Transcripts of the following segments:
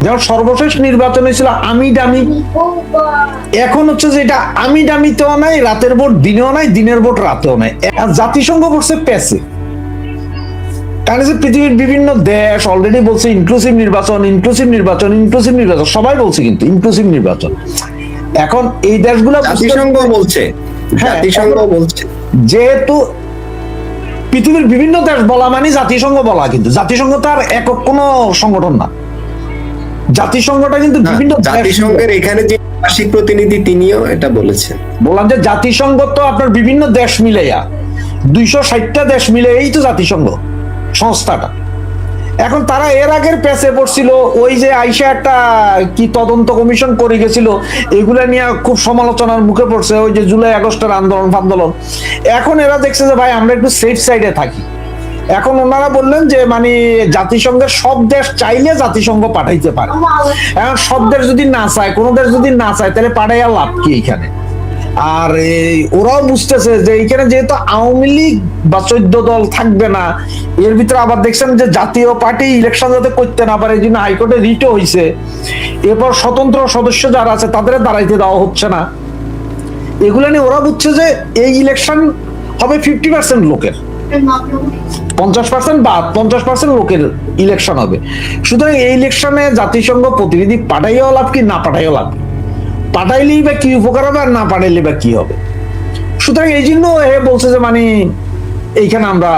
যেমন সর্বশেষ নির্বাচন হয়েছিল আমি দামি, এখন হচ্ছে যে এটা আমি দামিতেও নাই, রাতের ভোট দিনেও নাই, দিনের ভোট রাতেও নাই। আর জাতিসংঘ করছে প্যাসে। কারণ পৃথিবীর বিভিন্ন দেশ অলরেডি বলছে ইনক্লুসিভ নির্বাচন, ইনক্লুসিভ নির্বাচন, ইনক্লুসিভ নির্বাচন, সবাই বলছে কিন্তু ইনক্লুসিভ নির্বাচন। এখন এই দেশগুলো জাতিসংঘ বলছে, জাতিসংঘ বলছে, যেহেতু পৃথিবীর বিভিন্ন দেশ বলা মানে জাতিসংঘ বলা, কিন্তু জাতিসংঘ তার একক কোনো সংগঠন না। জাতিসংঘটা কিন্তু বিভিন্ন জাতিসংঘের এখানে যে বার্ষিক প্রতিনিধি তিনিও এটা বলেছেন। বললাম যে জাতিসংঘ তো আপনার বিভিন্ন দেশ মিলাইয়া 260টা দেশ মিলে এই তো জাতিসংঘ সংস্থাটা। এখন তারা এর আগের পেছে পড়ছিল, ওই যে আইসা একটা কি তদন্ত কমিশন করে গেছিল, এগুলা নিয়ে খুব সমালোচনার মুখে পড়ছে, ওই যে জুলাই আগস্টের আন্দোলন। এখন এরা দেখছে যে ভাই আমরা একটু সেফ সাইডে থাকি। এখন ওনারা বললেন যে মানে জাতিসংঘের সব দেশ চাইলে জাতিসংঘ পাঠাইতে পারে। এখন সব দেশ যদি না চায়, কোন দেশ যদি না চায়, তাহলে পাঠাইয়া লাভ কি এখানে? আর ওরাও বুঝতেছে যে এখানে যেহেতু আওয়ামী লীগ বা 14 দল থাকবে না, এর ভিতরে আবার দেখছেন যে জাতীয় পার্টি ইলেকশন যাতে করতে না পারে, এই জন্য হাইকোর্টে রিটও হয়েছে। এরপর স্বতন্ত্র সদস্য যারা আছে তাদের দাঁড়াইতে দেওয়া হচ্ছে না। এগুলো নিয়ে ওরা বুঝছে যে এই ইলেকশন হবে 50% লোকের, 50% বা 50% লোকের ইলেকশন হবে। সুতরাং এই ইলেকশনে জাতিসংঘ প্রতিনিধি পাঠাইও লাভ কি, না পাঠাইও লাভ কি? পাঠাইলেই বা কি উপকার হবে, আর না পাঠাইলে বা কি হবে? সুতরাং এই জন্য এ বলছে যে মানে এইখানে আমরা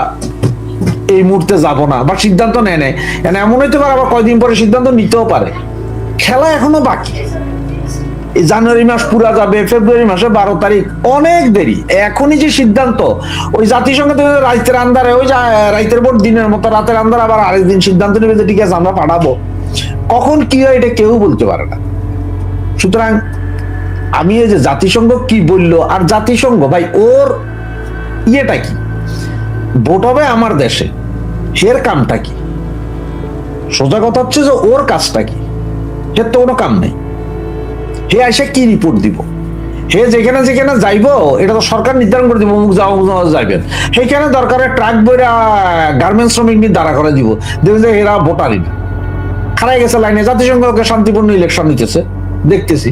এই মুহূর্তে যাব না, বা সিদ্ধান্ত নেয় নাই। এমন হইতে পারে আবার কয়দিন পরে সিদ্ধান্ত নিতেও পারে। খেলা এখনো বাকি। জানুয়ারি মাস পুরা যাবে, ফেব্রুয়ারি মাসে 12 তারিখ, অনেক দেরি। এখনই যে সিদ্ধান্ত, ওই জাতিসংঘ রাইতের আন্দারে, ওই রাইতের ভোট দিনের মতো রাতের আন্দারে আবার আরেকদিন সিদ্ধান্ত নেবে যে ঠিক আছে আমরা পাঠাবো। কখন কি হয় এটা কেউ বলতে পারে না। সুতরাং আমি এই যে জাতিসংঘ কি বললো, আর জাতিসংঘ ভাই ওর ইয়েটা কি, ভোট হবে আমার দেশে, এর কামটা কি? সোজা কথা হচ্ছে যে ওর কাজটা কি? এর তো কোনো কাম নেই। হে এসে কি রিপোর্ট দিব? হে যেখানে যেখানে যাইবো এটা তো সরকার নির্ধারণ করে দিব, অমুক যাইবেন, সেইখানে দরকারে ট্রাক বইরা গার্মেন্টস শ্রমিক নিয়ে দাঁড়া করে দিব, দেখবেন যে এরা ভোটারই না, খারাই গেছে লাইনে। জাতিসংঘকে শান্তিপূর্ণ ইলেকশন নিতেছে দেখতেছি।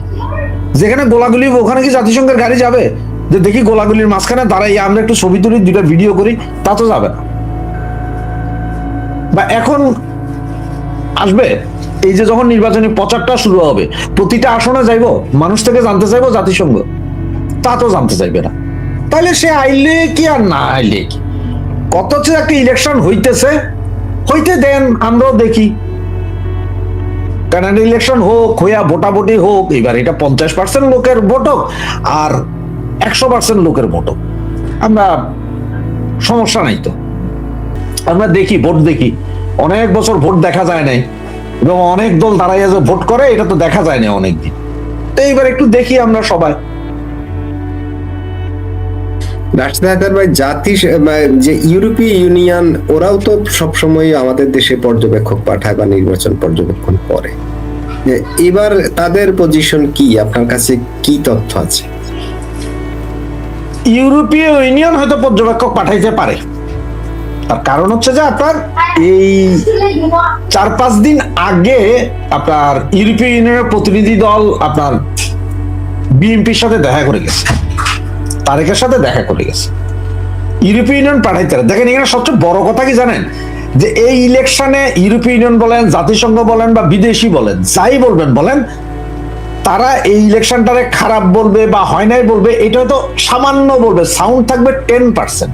যেখানে গোলাগুলি ওখানে কি জাতিসংঘের গাড়ি যাবে? যে দেখি গোলাগুলির মাঝখানে দাঁড়াই আমরা একটু ছবি তুলি, 2টা ভিডিও করি, তা তো যাবে না। বা এখন আসবে এই যে যখন নির্বাচনী প্রচারটা শুরু হবে, প্রতিটা আসনে যাইবো, মানুষ থেকে জানতে চাইবো জাতিসংঘ, তা তো জানতে চাইবে না। তাহলে সে আইলে কি আর না আইলে কি, কত হচ্ছে একটা ইলেকশন হইতেছে, হইতে দেন, আমরাও দেখি। কারণ ইলেকশন হোক, হইয়া ভোটাভুটি হোক, এবার এটা 50% লোকের ভোট হোক আর 100% লোকের ভোট হোক, আমরা সমস্যা নাই তো। আমরা দেখি, ভোট দেখি। অনেক বছর ভোট দেখা যায় নাই, এবং অনেক দল দাঁড়াইয়া যে ভোট করে এটা তো দেখা যায় না অনেকদিন। তো এইবার একটু দেখি আমরা সবাই। যে ইউরোপীয় ইউনিয়ন, ওরাও তো সবসময় আমাদের দেশে পর্যবেক্ষক পাঠায় বা নির্বাচন পর্যবেক্ষণ করে। এবার তাদের পজিশন কি, আপনার কাছে কি তথ্য আছে? ইউরোপীয় ইউনিয়ন হয়তো পর্যবেক্ষক পাঠাইতে পারে। তার কারণ হচ্ছে যে আপনার এই 4-5 দিন আগে আপনার ইউরোপীয় ইউনিয়নের প্রতিনিধি দল আপনার বিএনপির সাথে দেখা করে গেছে, তারেকের সাথে দেখা করে গেছে। ইউরোপীয় ইউনিয়ন পাঠাইতে পারে। দেখেন এখানে সবচেয়ে বড় কথা কি জানেন, যে এই ইলেকশনে ইউরোপীয় ইউনিয়ন বলেন, জাতিসংঘ বলেন বা বিদেশি বলেন, যাই বলবেন বলেন, তারা এই ইলেকশনটারে খারাপ বলবে বা হয় নাই বলবে, এটা তো সামান্য বলবে, সাউন্ড থাকবে 10%,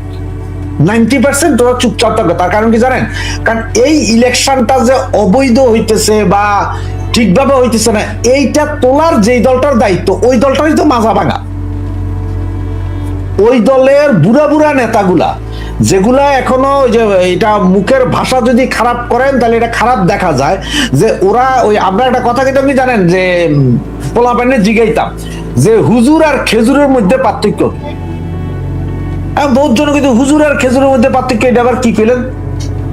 90% তোরা চুপচাপ থাকবে। তার কারণ কি জানেন? কারণ এই ইলেকশনটা যে অবৈধ হইতেছে বা ঠিকভাবে হইতেছে না, এইটা তোলার যেই দলটার দায়িত্ব, ওই দলটারই তো মাজা ভাঙা। ওই দলের বুড়া বুড়া নেতাগুলা, যেগুলা এখনো যে এটা মুখের ভাষা যদি খারাপ করেন তাহলে এটা খারাপ দেখা যায়, যে ওরা ওই আমরা একটা কথা কিন্তু আপনি জানেন যে পোলাপানে জিগাইতাম যে হুজুর আর খেজুরের মধ্যে পার্থক্য। বহুত জন কিন্তু হুজুর আর খেজুরের মধ্যে পার্থক্য, এটা আবার কি পেলেন?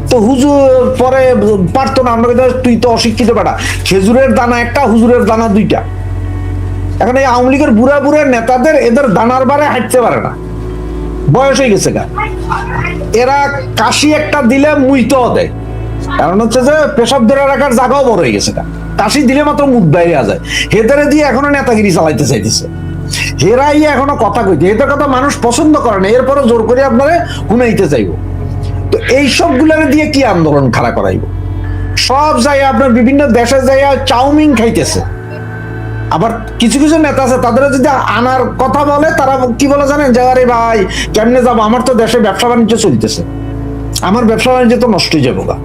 তো হুজুর পরে পারতো না, আমরা কিন্তু তুই তো অশিক্ষিত বেটা, খেজুরের দানা একটা, হুজুরের দানা 2টা। এখন এই আওয়ামী লীগের বুড়া বুড়া নেতাদের এদের দানার বারে হাঁটতে পারে না, বয়স হয়ে গেছে গা। এরা কাশি একটা দিলে মুইতেও দেয়, কারণ হচ্ছে যে পেশাব ধরে রাখার জায়গাও বড় হয়ে গেছে গা। কাশি দিলে মাত্র মুখ বাইরে যায়, হেতারে দিয়ে এখনো নেতাগিরি চালাইতে চাইতেছে। হেরাই এখনো কথা কইতে, এদের কথা মানুষ পছন্দ করে না, এরপরে জোর করে আপনারা শুনাইতে চাইবো। তো এই সবগুলোরে দিয়ে কি আন্দোলন খাড়া করাইবো? সব জায়গায় আপনার বিভিন্ন দেশে জায়গায় চাউমিন খাইতেছে। আবার কিছু কিছু নেতা আছে, তাদের যদি আনার কথা বলে, তারা কি বলে জানেন, যে আরে ভাই কেমনে যাবো, আমার তো দেশে ব্যবসা বাণিজ্য চলতেছে, আমার ব্যবসা বাণিজ্য তো নষ্ট হয়ে যাবো গা।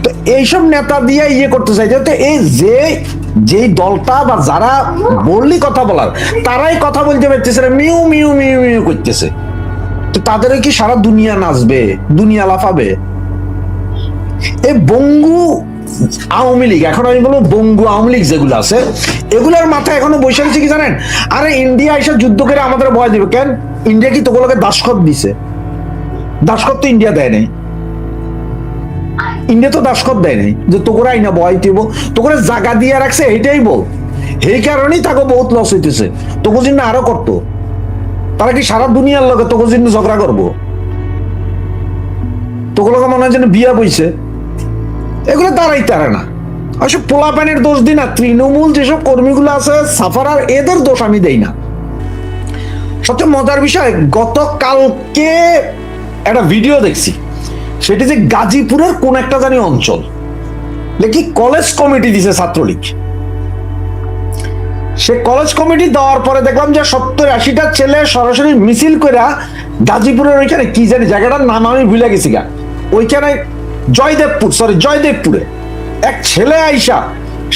তো এইসব নেতা দিয়ে ইয়ে করতে চাইছে। তো এই যেই দলটা বা যারা বললি কথা বলার, তারাই কথা বলতে পারতেছে না, মিউ মিউ মিউ মিউ করতেছে। তো তাদের কি সারা দুনিয়া নাচবে, দুনিয়া লাফাবে? এই বঙ্গু আওয়ামী লীগ, এখন আমি বলবো বঙ্গু আওয়ামী লীগ যেগুলো আছে, এগুলোর মাথায় এখনো বসে আছে কি জানেন, আরে ইন্ডিয়া এসে যুদ্ধ করে আমাদের ভয় দিবে কেন? ইন্ডিয়া কি তোগুলোকে দাসখত দিছে? দাসখত তো ইন্ডিয়া দেয় নাই, ইন্ডিয়া তো দাসখত দেয় নাই যে তোকরা আইনা ভয় দিব, তোকরা জায়গা দিয়ে রাখছে, এটাই বল। এই কারণেই তাকে বহুত লস হইতেছে। তোকে জন্য আরো করতো, তারা কি সারা দুনিয়ার লোকে তোকে জন্য ঝগড়া করবো? তোগুলোকে মনে হয় যেন বিয়া বইছে, এগুলো তারাই তারা না। অবশ্য পোলাপানের দোষ দিই না, তৃণমূল যেসব কর্মীগুলো আছে সাফারার, এদের দোষ আমি দেই না। সবচেয়ে মজার বিষয়, গতকালকে একটা ভিডিও দেখছি, সেটি যে গাজীপুরের কোন একটা জানি অঞ্চল, দেখি কলেজ কমিটি দিছে ছাত্রলীগ। সে কলেজ কমিটি দেওয়ার পরে দেখলাম যে 70-80টা ছেলে সরাসরি মিছিল করে গাজীপুরের ওইখানে কি জানি জায়গাটার নাম আমি ভুলে গেছি গা, ওইখানে জয়দেবপুরে এক ছেলে আইসা,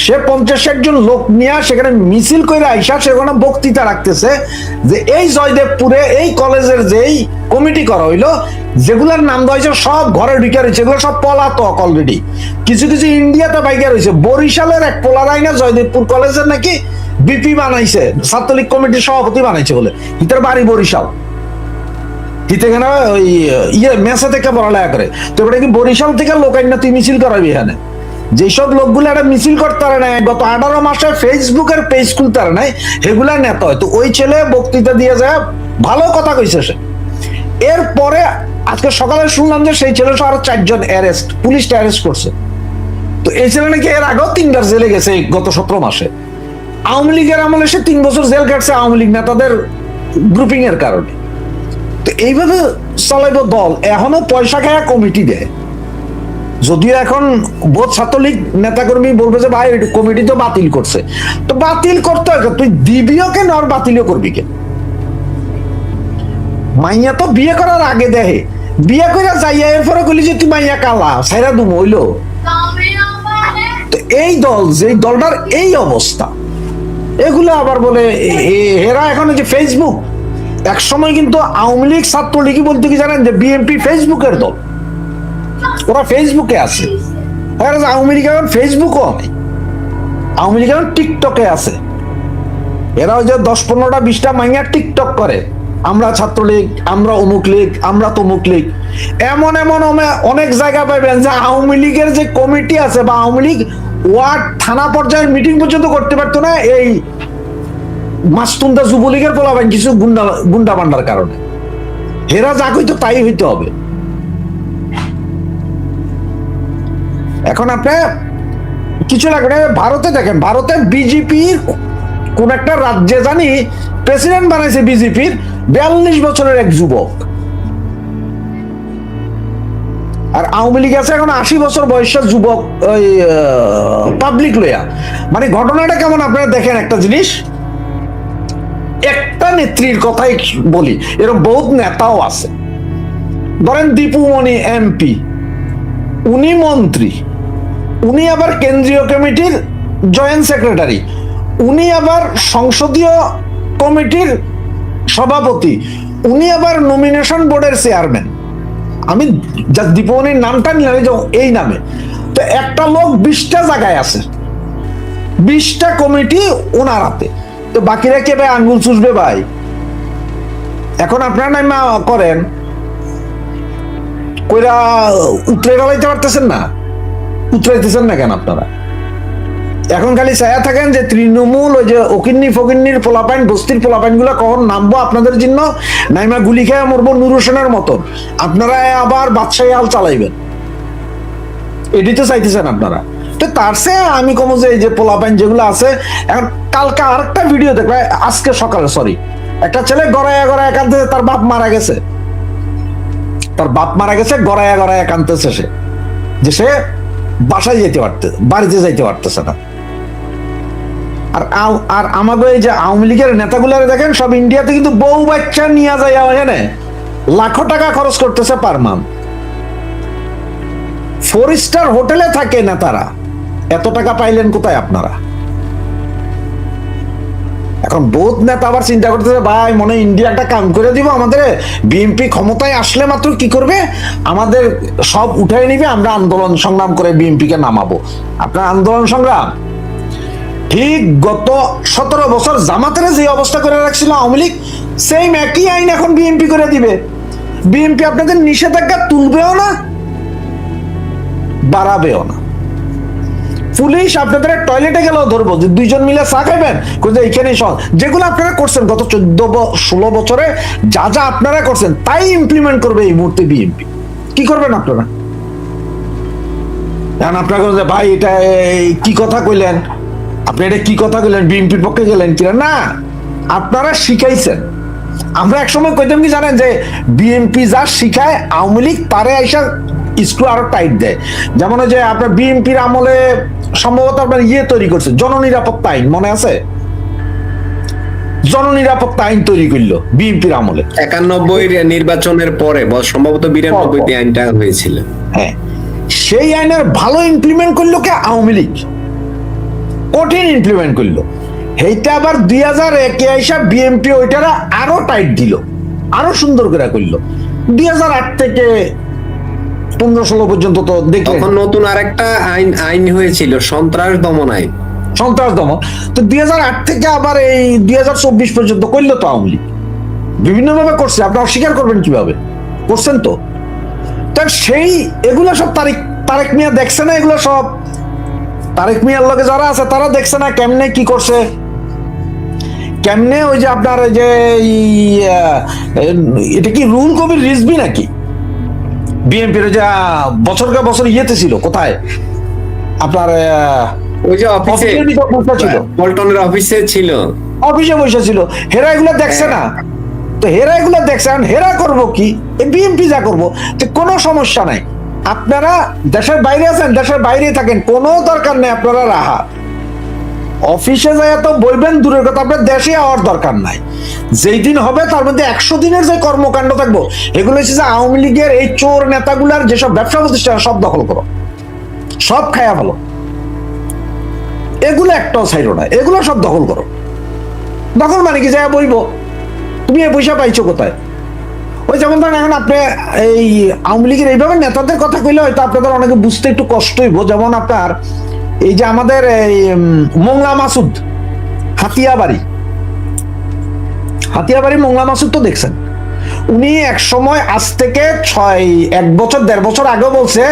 সে 50-60 জন লোক নিয়ে সেখানে মিছিল করে আইসা সেখানে বক্তৃতা রাখতেছে যে এই জয়দেবপুরে এই কলেজের যেই কমিটি করা হইলো, যেগুলার নাম দেওয়া হয়েছে সব ঘরে ঢুকে রয়েছে, এগুলো সব পলাতক অলরেডি। কিছু কিছু ইন্ডিয়াতে বাইকে রয়েছে। বরিশালের এক পোলারাই না জয়দেবপুর কলেজের নাকি বিপি বানাইছে, ছাত্রলীগ কমিটির সভাপতি বানাইছে বলে, হিতের বাড়ি বরিশাল। হিতেখানে ওই মেসা থেকে পড়ালেখা করে। তো এটা কি বরিশাল থেকে লোক আইনা তুই মিছিল করাবি এখানে? যেসব লোকগুলো একটা মিছিল করতে পারে না, গত 18 মাসে ফেসবুকের পেজ খুলতে পারে নাই, সেগুলা নেতা হয়। তো ওই ছেলে বক্তৃতা দিয়ে যায়, ভালো কথা কইছে সে। এরপরে আজকে সকালে শুনলাম যে সেই ছেলে সহ আরো 4 জন অ্যারেস্ট, পুলিশটা অ্যারেস্ট করছে। তো এই ছেলে নাকি এর আগেও 3বার জেলে গেছে গত 17 মাসে। আওয়ামী লীগের আমলে সে 3 বছর জেল কাটছে আওয়ামী লীগ নেতাদের গ্রুপিং এর কারণে। তো এইভাবে চালাইব দল, এখনো পয়সা খায়া কমিটি দেয়। যদিও এখন বোধ ছাত্রলীগ নেতাকর্মী বলবে যে ভাই কমিটি তো বাতিল করছে, তো বাতিল করতে হয়, তুই দিবিও কেন আর বাতিলও করবি কেন? মাইয়া তো বিয়ে করার আগে দেখে, বিয়ে করে যাইয়া এরপরে কইলি যে তুই মাইয়া কালা সাইরা দুম হইলো। তো এই দল, যে দলটার এই অবস্থা, এগুলো আবার বলে এরা এখন যে ফেসবুক, এক সময় কিন্তু আওয়ামী লীগ ছাত্রলীগই বলতে কি জানেন যে বিএনপি ফেসবুকের দল, ওরা ফেসবুকে আছে। আওয়ামী লীগ এখন ফেসবুকও নেই, আওয়ামী লীগ এখন টিকটকে আছে। এরা ওই যে 10-15টা 20টা মাইয়া টিকটক করে, আমরা ছাত্রলীগ, আমরা অমুক লীগ, আমরা তমুক লীগ। এমন এমন অনেক জায়গা পাইবেন যে আওয়ামী লীগের যে কমিটি আছে বা আওয়ামী লীগ ওয়ার্ড থানা পর্যায়ের মিটিং পর্যন্ত করতে পারতো না এই মাস্তুন্দা যুবলীগের পোলাবেন কিছু গুন্ডা বান্ডার কারণে। হেরা যা কইতো তাই হইতে হবে। এখন আপনি কিছু লাগবে, ভারতে দেখেন, ভারতে বিজেপির কোন একটা রাজ্যে জানি প্রেসিডেন্ট বানাইছে বিজেপির 42 বছরের এক যুবক, আর আওয়ামী লীগ আছে এখন 80 বছর বয়সের যুবক ওই পাবলিক লয়া। মানে ঘটনাটা কেমন আপনারা দেখেন একটা জিনিস, একটা নেত্রীর কথাই বলি, এরকম বহুত নেতাও আছে। ধরেন দীপুমণি এমপি, উনি মন্ত্রী, উনি আবার কেন্দ্রীয় কমিটির জয়েন্ট সেক্রেটারি, উনি আবার সংসদীয় কমিটির সভাপতি, উনি আবার নমিনেশন বোর্ডের চেয়ারম্যান। আমি যা দীপুমণির নামটা নিলাম এই নামে। তো একটা লোক 20টা জায়গায় আছে, 20টা কমিটি ওনার হাতে। তো বাকিরা কে ভাই আঙ্গুল চুষবে ভাই? এখন আপনারা নামা করেন কইরা উতরে ফেলাইতে পারতেছেন না, উতরাইতেছেন না কেন আপনারা? এখন খালি চায়া থাকেন যে তৃণমূল ওই যে ওকিন্নি ফকিন্নির পোলাপাইন, বস্তির পোলাপাইন গুলা কখন নামবো আপনাদের জন্য, নাইমা গুলি খেয়ে মরবো নুর হোসেনের মতন, আপনারা আবার বাদশাহী হাল চালাইবেন। এটি তো চাইতেছেন আপনারা। তো তার সে আমি কমো যে এই যে পোলাপাইন যেগুলো আছে, এখন কালকে আরেকটা ভিডিও দেখবে, আজকে সকালে সরি, একটা ছেলে গড়াইয়া গড়াইয়া কাঁদতেছে, তার বাপ মারা গেছে, তার বাপ মারা গেছে, গড়াইয়া গড়াইয়া কাঁদতেছে সে, যে সে বাসায় যেতে পারতেছে, বাড়িতে যাইতে পারতেছে না। আর আমাদের এই যে আওয়ামী লীগের নেতাগুলো দেখেন, সব ইন্ডিয়াতে কিন্তু বউ বাচ্চা নিয়ে যায়, এখানে লাখো টাকা খরচ করতেছে পার মান্থ, 4 স্টার হোটেলে থাকে নেতারা। এত টাকা পাইলেন কোথায় আপনারা? এখন বহুত নেতা আবার চিন্তা করতেছে, ভাই মনে হয় ইন্ডিয়া একটা কাম করে দিব, আমাদের বিএনপি ক্ষমতায় আসলে মাত্র কি করবে, আমাদের সব উঠাই নিবে, আমরা আন্দোলন সংগ্রাম করে বিএনপি কে নামাবো। আপনার আন্দোলন সংগ্রাম ঠিক গত 17 বছর জামাতের যে অবস্থা করে রাখছিল আওয়ামী লীগ, সেম একই আইন এখন বিএনপি করে দিবে। বিএনপি আপনাদের নিষেধাজ্ঞা তুলবেও না, বাড়াবেও না। পুলিশ আপনাদের টয়লেটে গেলেও ধরবো, যে 2 জন মিলে চা খাইবেন, এইখানে যেগুলো আপনারা করছেন গত 14-16 বছরে, যা যা আপনারা করছেন তাই ইমপ্লিমেন্ট করবে এই মুহূর্তে বিএনপি। কি করবেন আপনারা? আপনারা ভাই এটা কি কথা কইলেন, আপনি এটা কি কথা কইলেন, বিএনপির পক্ষে গেলেন কিনা? না, আপনারা শিখাইছেন। আমরা একসময় কইতাম কি জানেন, যে বিএনপি যা শিখায় আওয়ামী লীগ তারে আইসা স্ক্রু আরো টাইট দেয়। যেমন যে আপনার বিএনপির আমলে সম্ভবত আপনার তৈরি করছে, জননিরাপত্তা আইন, মনে আছে? জননিরাপত্তা আইন তৈরি করলো বিএনপির আমলে 91 নির্বাচনের পরে, সম্ভবত 92 আইনটা হয়েছিল। হ্যাঁ, সেই আইনের ভালো ইমপ্লিমেন্ট করলো কে? আওয়ামী লীগ কঠিন ইমপ্লিমেন্ট করলো। এইটা আবার 2001 আইসা বিএনপি ওইটারা আরো টাইট দিল, আরো সুন্দর করে করলো। 2008 থেকে 15-16 পর্যন্ত তো দেখলেন, তখন নতুন আরেকটা আইন হয়েছিল, সন্ত্রাস দমন আইন। সন্ত্রাস দমন। তো 2008 থেকে আবার এই 2024 পর্যন্ত করলো তো আওয়ামী লীগ, বিভিন্ন ভাবে করছে। আপনি অস্বীকার করবেন কিভাবে? করছেন তো। তার সেই এগুলো সব তারেক মিয়া দেখছে না, এগুলো সব তারেক মিয়ার লগে যারা আছে তারা দেখছে না কেমনে কি করছে, কেমনে ওই যে আপনার ওই যে এটা কি রুল কবির রিজভি নাকি বিএনপির যে বছরকে বছর ছিল, কোথায় আপনার ওই যে অফিসে ছিল, পল্টনের অফিসে ছিল, অফিসে বসে ছিল, হেরা এগুলো দেখছে না। তো হেরা এগুলো দেখছে, হেরা করবো কি, বিএনপি যা করবো, কোনো সমস্যা নাই। আপনারা দেশের বাইরে আছেন, দেশের বাইরে থাকেন, কোনো দরকার নেই আপনারা রাহা অফিসে যায় তো বলবেন দূরের কথা, আপনার দেশে আওয়ার দরকার নাই। যেই দিন হবে তার মধ্যে 100 দিনের যে কর্মকাণ্ড থাকবো, এগুলো হচ্ছে যে আওয়ামী লীগের এই চোর নেতাগুলার যেসব ব্যবসা প্রতিষ্ঠান সব দখল করো, সব খায়া ভালো, এগুলো একটাও ছাইরো না, এগুলো সব দখল করো। দখল মানে কি, যায় বইব তুমি এই পয়সা পাইছো কোথায়? ওই যেমন ধরেন এখন আপনি এই আওয়ামী লীগের এইভাবে নেতাদের কথা কইলে হয়তো আপনাদের অনেকে বুঝতে একটু কষ্ট হইব। যেমন আপনার এই যে আমাদের এই মোংলা মাসুদ হাতিয়াবাড়ি মোংলা মাসুদ তো দেখছেন, উনি এক সময় আজ থেকে 1 বছর 1.5 বছর আগে বলছে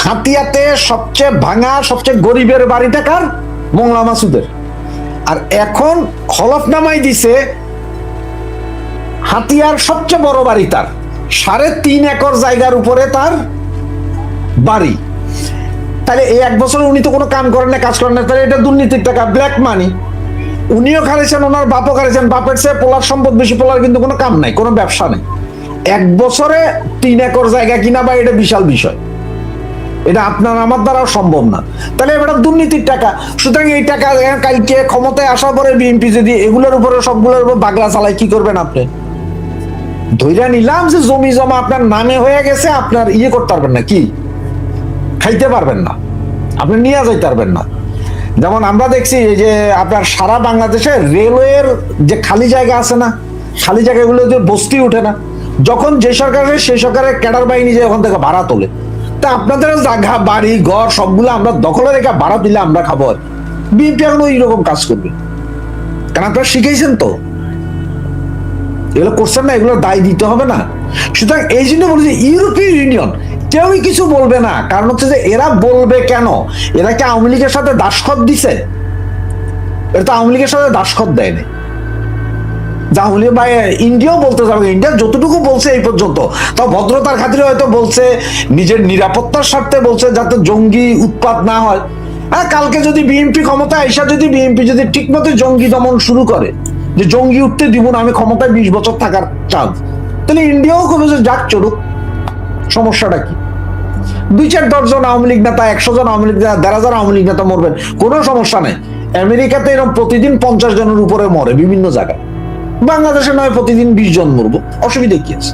হাতিয়াতে সবচেয়ে ভাঙা সবচেয়ে গরিবের বাড়িটা কার? মোংলা মাসুদের। আর এখন হলফনামাই দিছে হাতিয়ার সবচেয়ে বড় বাড়ি তার, 3.5 একর জায়গার উপরে তার বাড়ি। তাহলে এই 1 বছরে উনি তো কোনো কাম করেন না, কাজ করেন না, তাহলে এটা দুর্নীতির টাকা, ব্ল্যাক মানি। উনিও খাইছেন, ওনার বাপও খাইছেন, বাপের চেয়ে পোলার সম্পদ বেশি, পোলার কিন্তু কোনো কাম নাই, কোনো ব্যবসা নেই। 1 বছরে 3 একর জায়গা কিনা বা এটা বিশাল বিষয়, এটা আপনার আমার দ্বারাও সম্ভব না। তাহলে এটা দুর্নীতির টাকা। সুতরাং এই টাকা কালকে ক্ষমতায় আসার পরে বিএনপি যদি এগুলোর উপরে সবগুলোর উপর বাগলা চালায়, কি করবেন আপনি? ধৈর্য নিলাম যে জমি জমা আপনার নামে হয়ে গেছে, আপনার করতে পারবেন না, কি খাইতে পারবেন না, আপনি নিয়ে যাইতে পারবেন না। যেমন আমরা দেখছি যে আপনার সারা বাংলাদেশে রেলওয়ের যে খালি জায়গা আছে না, খালি জায়গাগুলোতে বস্তি উঠে না, যখন যে সরকারের সেই সরকারের ক্যাডার বাহিনী যে ওখান থেকে ভাড়া তোলে, তা আপনাদের জায়গা বাড়ি ঘর সবগুলো আমরা দখলে রেখে ভাড়া দিলে আমরা খাবো। বিএনপি এখন এইরকম কাজ করবে, কারণ আপনারা শিখেছেন তো, এগুলো করছেন না, এগুলো দায় দিতে হবে না। সুতরাং এই জন্য বলছি ইউরোপীয় ইউনিয়ন কেউই কিছু বলবে না, কারণ হচ্ছে যে এরা বলবে কেন? এরা কি আওয়ামী লীগের সাথে দাসখত দিছে? এটা তো আওয়ামী লীগের সাথে দাসখত দেয়নি। আওয়ামী লীগ বা ইন্ডিয়াও বলতে যাবে, ইন্ডিয়া যতটুকু বলছে এই পর্যন্ত, তাও ভদ্রতার খাতিরে হয়তো বলছে, নিজের নিরাপত্তার স্বার্থে বলছে যাতে জঙ্গি উৎপাত না হয়। হ্যাঁ, কালকে যদি বিএনপি ক্ষমতায় আইসা যদি বিএনপি যদি ঠিক মতো জঙ্গি দমন শুরু করে, যে জঙ্গি উঠতে দিব না, আমি ক্ষমতায় 20 বছর থাকার চান, তাহলে ইন্ডিয়াও কবে যে যাক চলুক, সমস্যাটা কি? 2-4 জন আওয়ামী লীগ নেতা, 100 জন আওয়ামী লীগ নেতা, 1,500 আওয়ামী লীগ নেতা মরবেন, কোনো সমস্যা নেই। আমেরিকাতে এরকম প্রতিদিন 50 জনের উপরে মরে বিভিন্ন জায়গায়, বাংলাদেশে নয় প্রতিদিন 20 জন মরবো, অসুবিধা কি আছে?